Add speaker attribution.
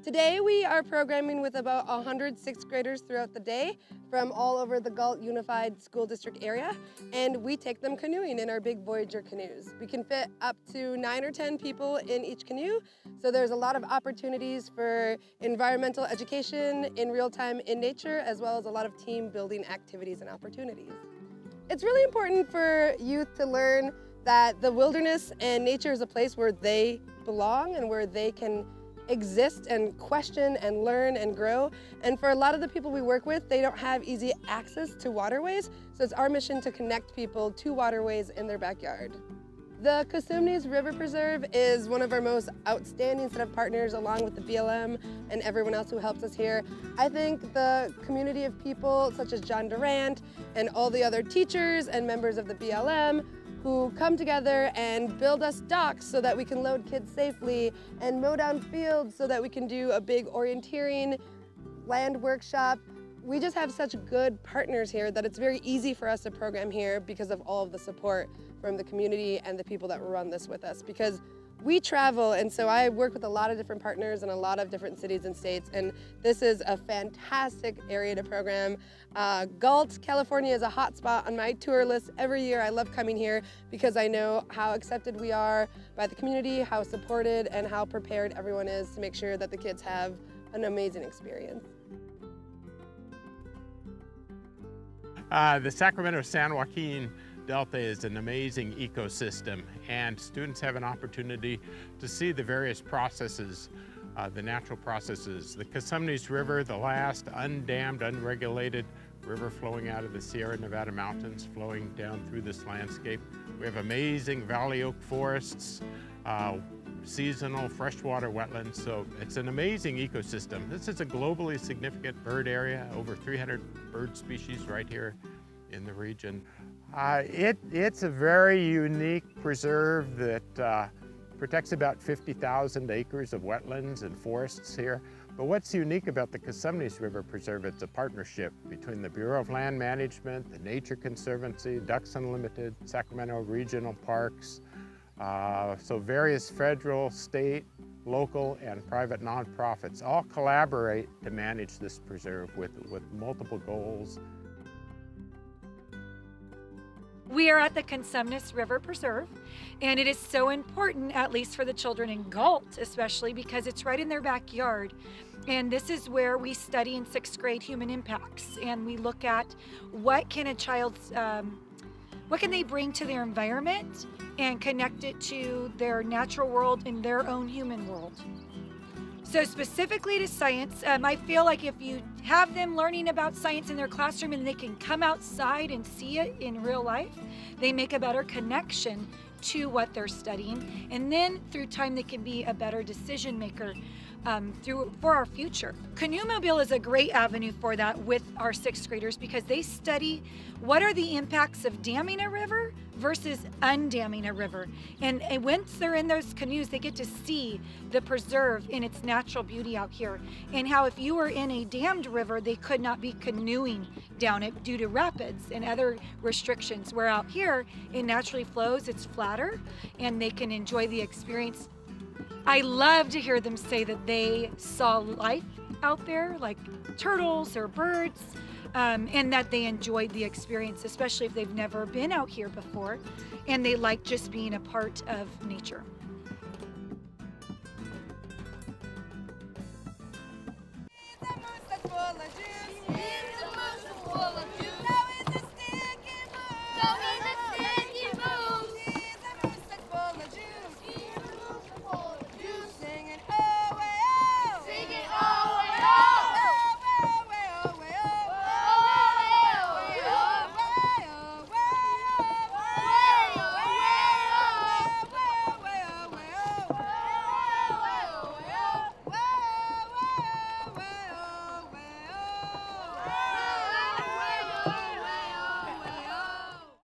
Speaker 1: Today we are programming with about 100 sixth graders throughout the day from all over the Galt Unified School District area, and we take them canoeing in our big Voyageur canoes. We can fit up to 9 or 10 people in each canoe, so there's a lot of opportunities for environmental education in real time in nature, as well as a lot of team building activities and opportunities. It's really important for youth to learn that the wilderness and nature is a place where they belong and where they can exist and question and learn and grow. And for a lot of the people we work with, they don't have easy access to waterways, so it's our mission to connect people to waterways in their backyard. The Cosumnes River Preserve is one of our most outstanding set of partners, along with the BLM and everyone else who helps us here. I think the community of people such as John Durant and all the other teachers and members of the BLM who come together and build us docks so that we can load kids safely, and mow down fields so that we can do a big orienteering land workshop. We just have such good partners here that it's very easy for us to program here because of all of the support from the community and the people that run this with us, because we travel, and so I work with a lot of different partners in a lot of different cities and states, and this is a fantastic area to program. Galt, California is a hot spot on my tour list every year. I love coming here because I know how accepted we are by the community, how supported, and how prepared everyone is to make sure that the kids have an amazing experience.
Speaker 2: The Sacramento-San Joaquin Delta is an amazing ecosystem, and students have an opportunity to see the various processes, the natural processes. The Cosumnes River, the last undammed, unregulated river flowing out of the Sierra Nevada mountains, flowing down through this landscape. We have amazing valley oak forests, seasonal freshwater wetlands, so it's an amazing ecosystem. This is a globally significant bird area, over 300 bird species right here in the region. It's a very unique preserve that protects about 50,000 acres of wetlands and forests here. But what's unique about the Cosumnes River Preserve, it's a partnership between the Bureau of Land Management, the Nature Conservancy, Ducks Unlimited, Sacramento Regional Parks, so various federal, state, local, and private nonprofits all collaborate to manage this preserve with multiple goals.
Speaker 3: We are at the Canoemobile River Preserve, and it is so important, at least for the children in Galt especially, because it's right in their backyard. And this is where we study in sixth grade human impacts, and we look at what can a child's, what can they bring to their environment and connect it to their natural world and their own human world. So specifically to science, I feel like if you have them learning about science in their classroom and they can come outside and see it in real life, they make a better connection to what they're studying. And then through time, they can be a better decision maker for our future. Canoemobile is a great avenue for that with our sixth graders, because they study what are the impacts of damming a river versus undamming a river. And once they're in those canoes, they get to see the preserve in its natural beauty out here, and how if you were in a dammed river, they could not be canoeing down it due to rapids and other restrictions, where out here it naturally flows, it's flatter, and they can enjoy the experience. I love to hear them say that they saw life out there, like turtles or birds, and that they enjoyed the experience, especially if they've never been out here before, and they like just being a part of nature.